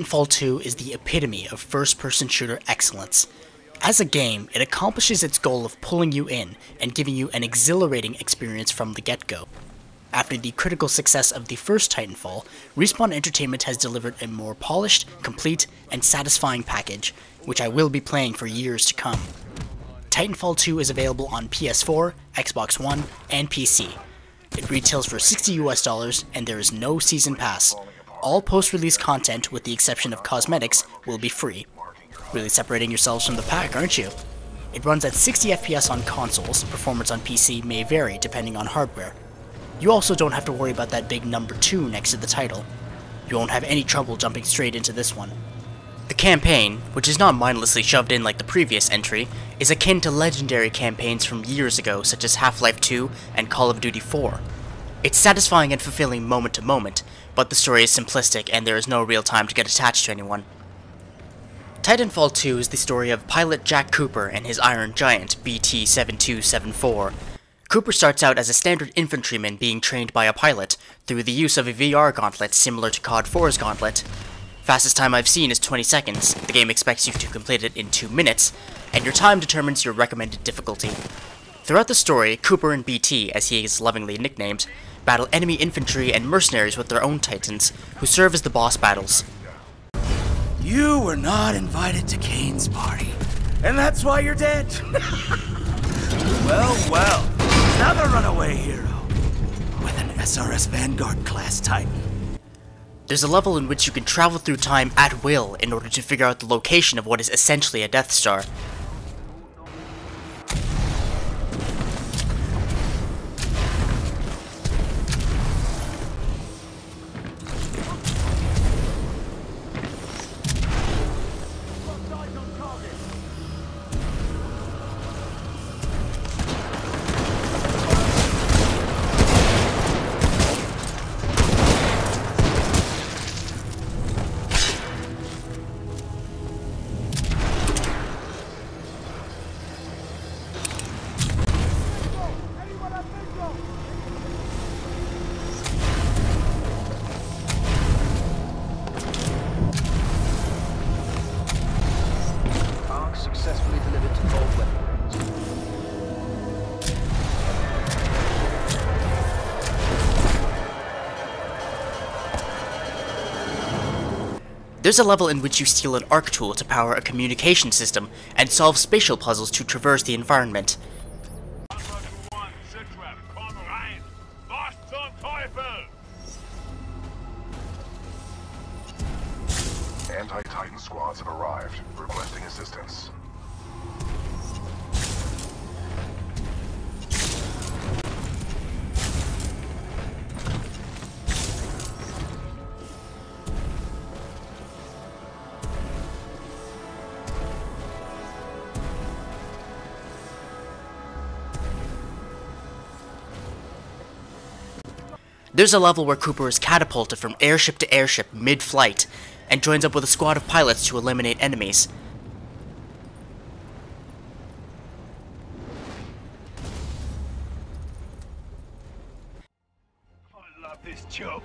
Titanfall 2 is the epitome of first-person shooter excellence. As a game, it accomplishes its goal of pulling you in and giving you an exhilarating experience from the get-go. After the critical success of the first Titanfall, Respawn Entertainment has delivered a more polished, complete, and satisfying package, which I will be playing for years to come. Titanfall 2 is available on PS4, Xbox One, and PC. It retails for $60 and there is no season pass. All post-release content, with the exception of cosmetics, will be free. Really separating yourselves from the pack, aren't you? It runs at 60 FPS on consoles. Performance on PC may vary depending on hardware. You also don't have to worry about that big number 2 next to the title. You won't have any trouble jumping straight into this one. The campaign, which is not mindlessly shoved in like the previous entry, is akin to legendary campaigns from years ago such as Half-Life 2 and Call of Duty 4. It's satisfying and fulfilling moment to moment, but the story is simplistic and there is no real time to get attached to anyone. Titanfall 2 is the story of pilot Jack Cooper and his Iron Giant, BT-7274. Cooper starts out as a standard infantryman being trained by a pilot through the use of a VR gauntlet similar to COD 4's gauntlet. Fastest time I've seen is 20 seconds, the game expects you to complete it in 2 minutes, and your time determines your recommended difficulty. Throughout the story, Cooper and BT, as he is lovingly nicknamed, battle enemy infantry and mercenaries with their own titans, who serve as the boss battles. You were not invited to Kane's party, and that's why you're dead. Well, another runaway hero with an SRS Vanguard class Titan. There's a level in which you can travel through time at will in order to figure out the location of what is essentially a Death Star. Successfully delivered to Whirlwind. There's a level in which you steal an arc tool to power a communication system and solve spatial puzzles to traverse the environment. Anti-Titan squads have arrived, requesting assistance. There's a level where Cooper is catapulted from airship to airship mid-flight, and joins up with a squad of pilots to eliminate enemies. I love this job.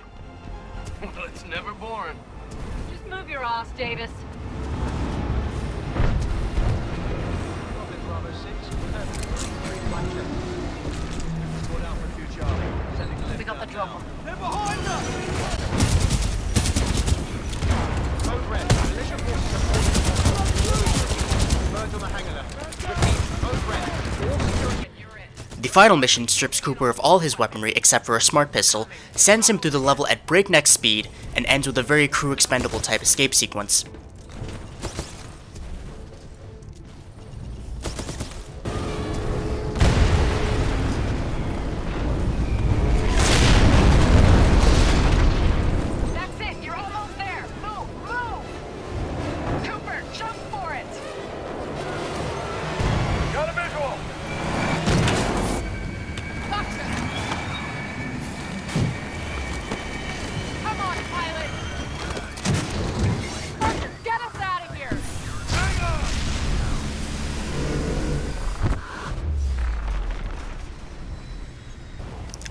Well, it's never boring. Just move your ass, Davis. We got the drop. They're behind us! The final mission strips Cooper of all his weaponry except for a smart pistol, sends him through the level at breakneck speed, and ends with a very crew expendable type escape sequence.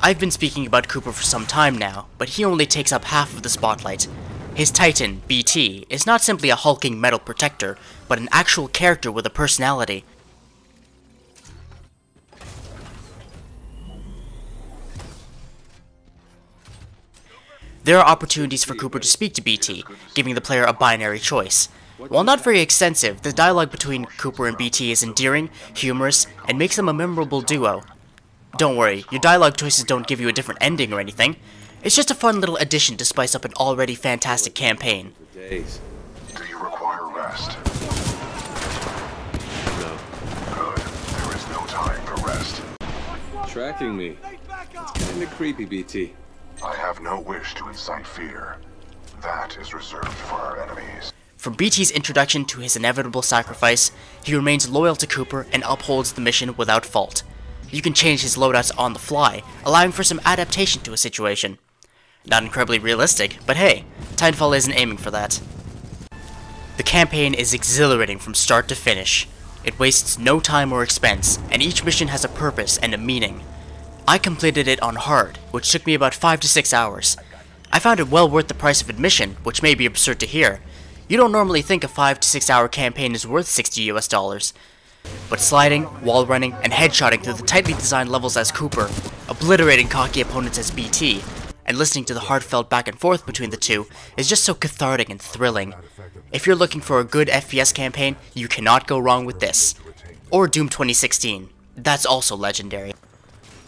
I've been speaking about Cooper for some time now, but he only takes up half of the spotlight. His Titan, BT, is not simply a hulking metal protector, but an actual character with a personality. There are opportunities for Cooper to speak to BT, giving the player a binary choice. While not very extensive, the dialogue between Cooper and BT is endearing, humorous, and makes them a memorable duo. Don't worry, your dialogue choices don't give you a different ending or anything. It's just a fun little addition to spice up an already fantastic campaign. Do you require rest? No. Good. There is no time for rest. Tracking me. It's kinda creepy, BT. I have no wish to incite fear. That is reserved for our enemies. From BT's introduction to his inevitable sacrifice, he remains loyal to Cooper and upholds the mission without fault. You can change his loadouts on the fly, allowing for some adaptation to a situation. Not incredibly realistic, but hey, Titanfall isn't aiming for that. The campaign is exhilarating from start to finish. It wastes no time or expense, and each mission has a purpose and a meaning. I completed it on hard, which took me about 5 to 6 hours. I found it well worth the price of admission, which may be absurd to hear. You don't normally think a 5 to 6 hour campaign is worth $60 US. But sliding, wall running, and headshotting through the tightly designed levels as Cooper, obliterating cocky opponents as BT, and listening to the heartfelt back and forth between the two is just so cathartic and thrilling. If you're looking for a good FPS campaign, you cannot go wrong with this. Or Doom 2016. That's also legendary.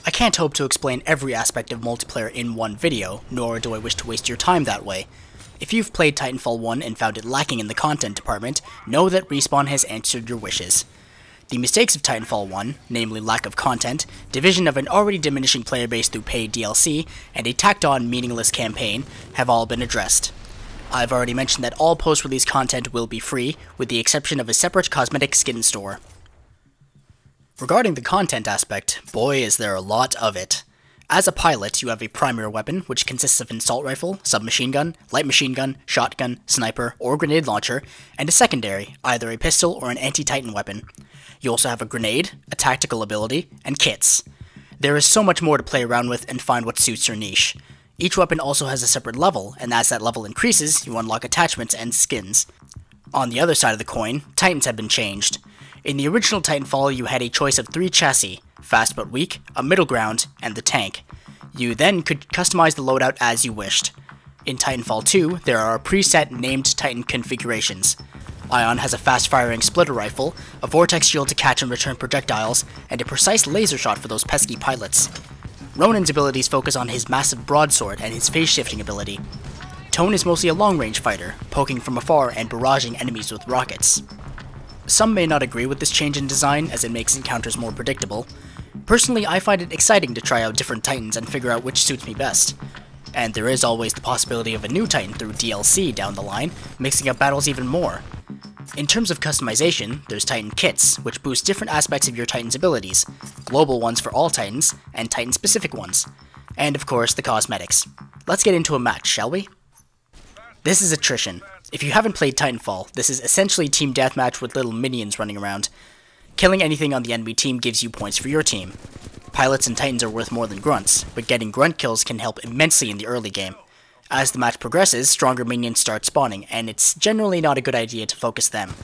I can't hope to explain every aspect of multiplayer in one video, nor do I wish to waste your time that way. If you've played Titanfall 1 and found it lacking in the content department, know that Respawn has answered your wishes. The mistakes of Titanfall 1, namely lack of content, division of an already diminishing player base through paid DLC, and a tacked-on meaningless campaign, have all been addressed. I've already mentioned that all post-release content will be free, with the exception of a separate cosmetic skin store. Regarding the content aspect, boy is there a lot of it. As a pilot, you have a primary weapon, which consists of an assault rifle, submachine gun, light machine gun, shotgun, sniper, or grenade launcher, and a secondary, either a pistol or an anti-Titan weapon. You also have a grenade, a tactical ability, and kits. There is so much more to play around with and find what suits your niche. Each weapon also has a separate level, and as that level increases, you unlock attachments and skins. On the other side of the coin, Titans have been changed. In the original Titanfall, you had a choice of 3 chassis, fast but weak, a middle ground, and the tank. You then could customize the loadout as you wished. In Titanfall 2, there are preset named Titan configurations. Ion has a fast-firing splitter rifle, a vortex shield to catch and return projectiles, and a precise laser shot for those pesky pilots. Ronin's abilities focus on his massive broadsword and his phase-shifting ability. Tone is mostly a long-range fighter, poking from afar and barraging enemies with rockets. Some may not agree with this change in design, as it makes encounters more predictable. Personally, I find it exciting to try out different Titans and figure out which suits me best. And there is always the possibility of a new Titan through DLC down the line, mixing up battles even more. In terms of customization, there's Titan kits, which boost different aspects of your Titan's abilities, global ones for all Titans, and Titan-specific ones. And of course, the cosmetics. Let's get into a match, shall we? This is attrition. If you haven't played Titanfall, this is essentially team deathmatch with little minions running around. Killing anything on the enemy team gives you points for your team. Pilots and Titans are worth more than grunts, but getting grunt kills can help immensely in the early game. As the match progresses, stronger minions start spawning, and it's generally not a good idea to focus them.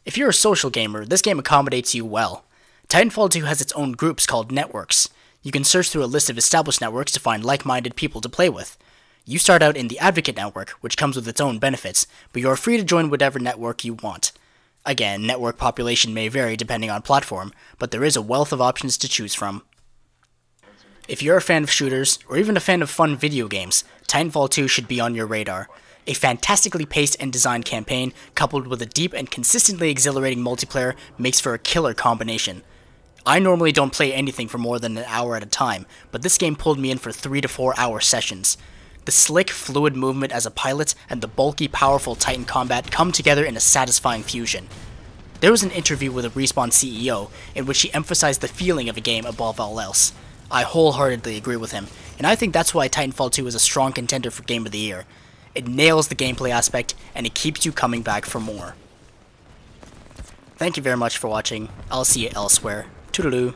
If you're a social gamer, this game accommodates you well. Titanfall 2 has its own groups called networks. You can search through a list of established networks to find like-minded people to play with. You start out in the Advocate network, which comes with its own benefits, but you are free to join whatever network you want. Again, network population may vary depending on platform, but there is a wealth of options to choose from. If you're a fan of shooters, or even a fan of fun video games, Titanfall 2 should be on your radar. A fantastically paced and designed campaign, coupled with a deep and consistently exhilarating multiplayer, makes for a killer combination. I normally don't play anything for more than an hour at a time, but this game pulled me in for 3 to 4 hour sessions. The slick, fluid movement as a pilot and the bulky, powerful Titan combat come together in a satisfying fusion. There was an interview with a Respawn CEO in which he emphasized the feeling of a game above all else. I wholeheartedly agree with him, and I think that's why Titanfall 2 is a strong contender for Game of the Year. It nails the gameplay aspect, and it keeps you coming back for more. Thank you very much for watching. I'll see you elsewhere. Toodaloo.